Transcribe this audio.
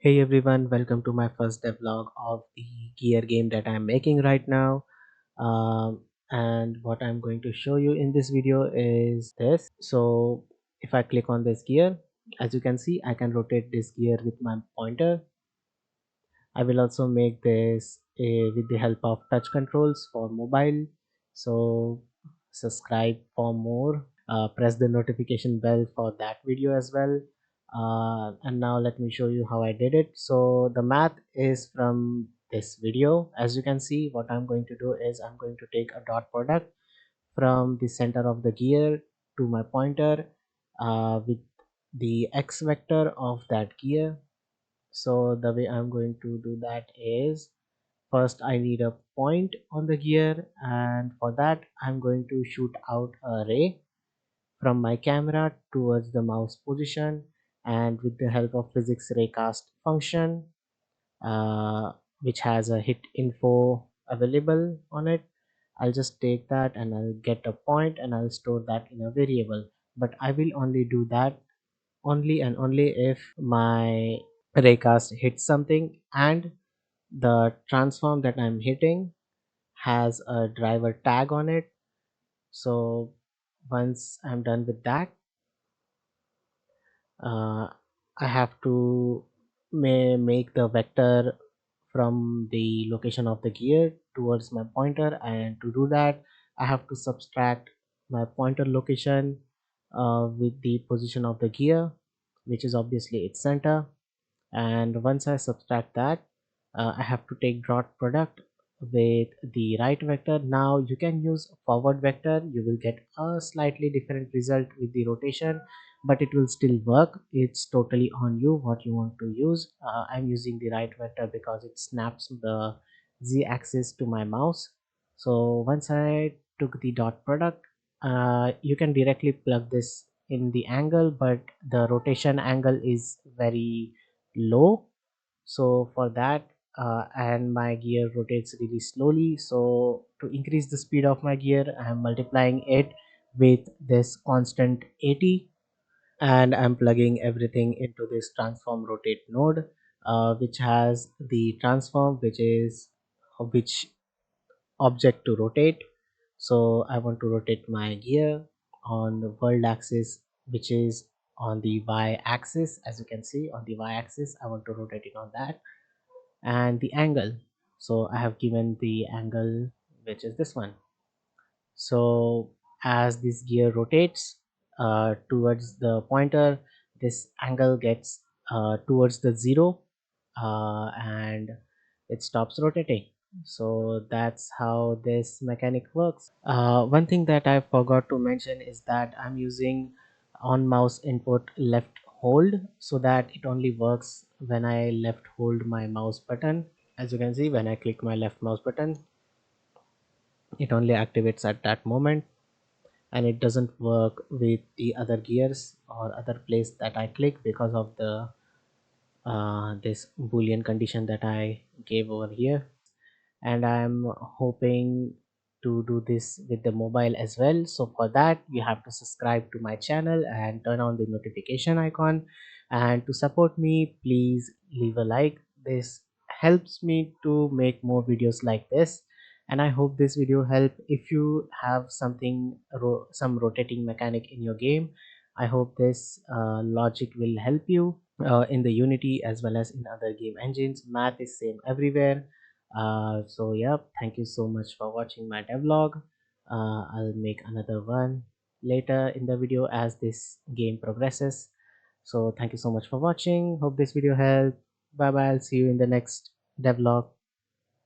Hey everyone, welcome to my first devlog of the gear game that I'm making right now. And what I'm going to show you in this video is this. So if I click on this gear, as you can see, I can rotate this gear with my pointer. I will also make this with the help of touch controls for mobile. So subscribe for more. Press the notification bell for that video as well. And now let me show you how I did it. So the math is from this video. As you can see, what I'm going to do is I'm going to take a dot product from the center of the gear to my pointer with the x vector of that gear. So the way I'm going to do that is, first I need a point on the gear, and for that I'm going to shoot out a ray from my camera towards the mouse position, and with the help of physics raycast function, uh, which has a hit info available on it, I'll just take that and I'll get a point and I'll store that in a variable. But I will only do that only and only if my raycast hits something and the transform that I'm hitting has a driver tag on it. So once I'm done with that, uh, I have to make the vector from the location of the gear towards my pointer, and to do that I have to subtract my pointer location with the position of the gear, which is obviously its center. And once I subtract that, I have to take dot product with the right vector. Now you can use forward vector, you will get a slightly different result with the rotation, but it will still work. It's totally on you what you want to use. I'm using the right vector because it snaps the z-axis to my mouse. So once I took the dot product, you can directly plug this in the angle, but the rotation angle is very low. So for that, and my gear rotates really slowly, so to increase the speed of my gear I am multiplying it with this constant 80, and I'm plugging everything into this transform rotate node, which has the transform, which object to rotate. So I want to rotate my gear on the world axis, which is on the y axis. As you can see, on the y axis I want to rotate it on that. And the angle, so I have given the angle, which is this one. So as this gear rotates towards the pointer, this angle gets towards the zero, and it stops rotating. So that's how this mechanic works. One thing that I forgot to mention is that I'm using on mouse input left hold, so that it only works when I left hold my mouse button. As you can see, when I click my left mouse button, it only activates at that moment, and it doesn't work with the other gears or other place that I click because of the this boolean condition that I gave over here. And I'm hoping to do this with the mobile as well. So for that you have to subscribe to my channel and turn on the notification icon, and to support me please leave a like. This helps me to make more videos like this, and I hope this video help. If you have something some rotating mechanic in your game, I hope this logic will help you in the Unity as well as in other game engines. Math is same everywhere. So yeah, thank you so much for watching my devlog. I'll make another one later in the video as this game progresses. So thank you so much for watching. Hope this video helped. Bye bye. I'll see you in the next devlog.